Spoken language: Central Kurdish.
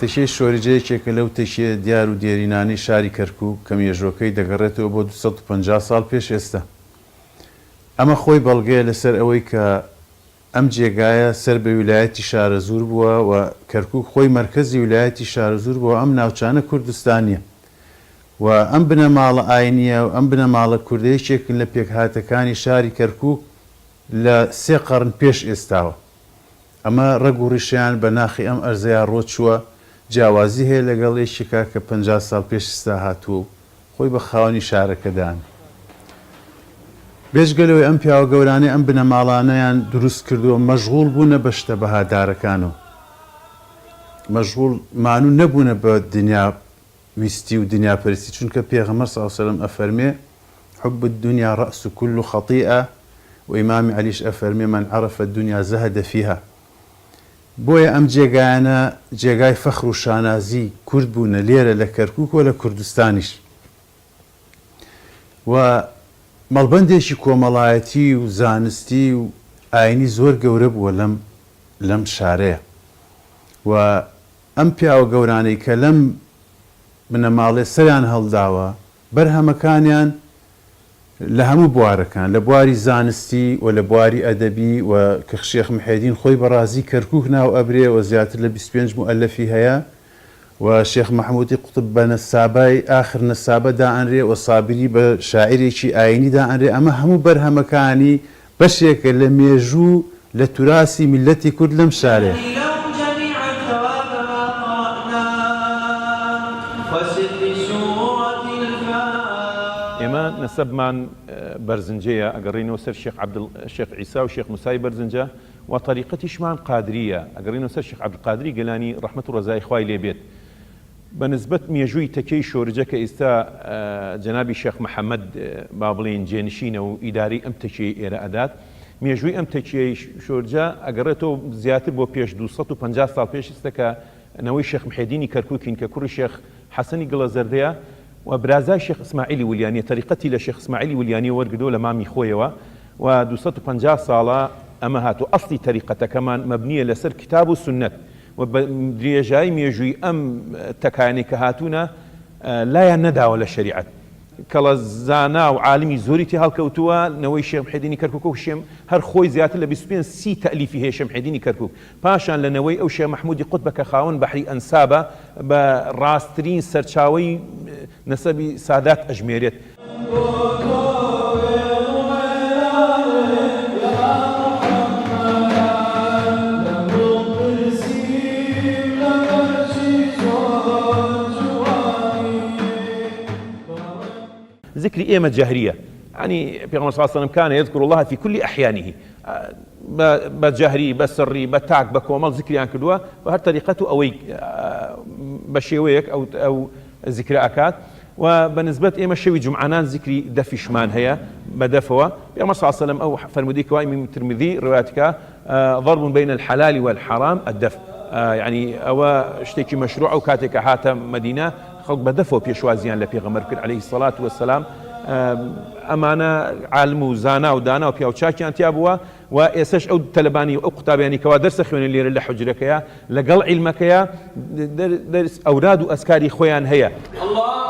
تەشێ شۆرجەیەکێکە لەو تەشێ دیار و دیێرینانی شاری کەرکووک کە مێژوەکەی دەگەڕێتەوە بۆ 250 ساڵ پێش ئێستا. ئەمە خۆی بەڵگەیە لەسەر ئەوەی کە ئەم جێگایە سەر بە ویلایەتی شارەزور بووە و کەرکووک خۆی مەرکەزی ویلایەتی شارەزور بووە ئەم ناوچانە کوردستانیە و ئەم بنەماڵە ئاینیە و ئەم بنەماڵە کوردەیەکێکن لە پێکهاتەکانی شاری کەرکووک لە 3 قەرن پێش ئێستاوە. ئەمە ڕەگ و ڕیشیان بە ناخی ئەم ئەرزەیە ڕۆچووە، جیاوازی هەیە لەگەڵ یەکێکا کە 50 ساڵ پێش ئێستا هاتووە و خۆی بە خاوەنی شارەکەدان. بێژگەلەوەی ئەم پیاوە گەورانەی ئەم بنەماڵانەیان دروست کردووە مەشغوڵ بوونە بە شتە بەهادارەکانەوە، مەشغوڵ مانوو نەبوونە بە دنیا ویستی و دنیاپەرستی، چونکە پێغەمبەر صلی الله علیه وسلم ئەفەرمێ حب الدنيا رأس كل خطيئة و ئیمامی عەلیش ئەفەرمێ من عرف الدنيا زهد فيها. بۆیە ئەم جێگایانە جێگای فەخر و شانازی کورد بوونە لێرە لە کەرکووک و لە کوردستانیش و مەڵبەندێکی کۆمەڵایەتی و زانستی و ئاینی زۆر گەورە بووە لەم شارەیە و ئەم پیاوە گەورانەی کە لەم بنەماڵێ سەریان هەڵداوە بەرهەمەکانیان لە هەموو بوارەکان، لە بواری زانستی و لە بواری ئەدەبی و کە شێخ محێدین خۆی بەڕازی کەرکووک ناو ئەبرێ و زیاتر لە 25 مؤلەفی هەیە و شێخ مەحموودی قوتب بە نەسابای ئاخر نەسابە دائەنرێ و سابری بە شاعیرێکی ئاینی دائەنرێ. ئەمە هەموو بەرهەمەکانی بەشێکە لە مێژوو لە توراسی میلەتی کورد لەم شارێ. ئێمە نەسەبمان بەرزنجەیە ئەگەڕینەوە سەر شێخ عیسا و شێخ موسای بەرزنجە و طریقەتیشمان قادریە ئەگەڕینەوە سەر شێخ عەبدولقادری گەلانی ڕەحمەت و ڕەزای خوای لێبێت. بەنسبەت مێژووی تەکەی شۆرجە کە ئێستا جەنابی شێخ محەممەد با بڵێن جێنشینە و ئیداری ئەم تەکیەی ئێرە ئەدات، مێژووی ئەم تەکیەی شۆرجە ئەگەڕێتەوە زیاتر بۆ پێش 250 ساڵ پێش ئێستاکە نەوەی شێخ محێدینی کەرکووکین کە کوڕی شێخ حەسەنی گڵە زەردەیە و برازای شێخ ئیسماعیلی ولیانی طریقەتی لە شێخ ئیسماعیلی ولیانی وەرگدۆ لە مامی خۆیەوە و 250 ساڵە ئەمە هاتو ئەسڵی طریقەتەکەمان مەبنیە لەسەر کتاب و سنت و بە درێژایی مێژووی ئەم تەکایانەی کە هاتوونە لایەن نەداوە لە شەریعەت. کەڵە زانا و عالمی زۆری تێ هەڵکەوتووە نەوەی شێخ محێدینی کەرکووک و شێم هەر خۆی زیاتر لە 25-30 تەلیفی هەیە شێخ محێدینی کەرکووک، پاشان لەنەوەی ئەو شێخ مەحموودی قوتبە کە خاوەن بەحری ئەنسابە بە ڕاستترین سەرچاوەی نەسەبی سادات ئەژمێرێت. ذكر إيمة جهرية يعني پیغمبر صلى الله عليه وسلم كان يذكر الله في كل أحيانه بجهري بسري بتعك بكومل ذكري عن كدوا وهر طريقته أو بشيويك أو ذكر أكاد وبنسبة إيمة شوي جمعانان ذكري دفي شمان هي بدفوا پیغمبر صلى الله عليه وسلم أو فرموديك واي من الترمذي روايتك ضرب بين الحلال والحرام الدف يعني أو اشتكي مشروع وكاتك حاتم مدينة خلق بدفوا بيشوازيان لبيغمبر عليه الصلاة والسلام أمانة علم وزانا ودانا وبيوتشاكيان تيابوا وإساش أو تلباني أو قطابياني كوا درس خوين اللي رلح حجرك يا لقل علمك يا درس أوراد وأسكاري خويان هيا الله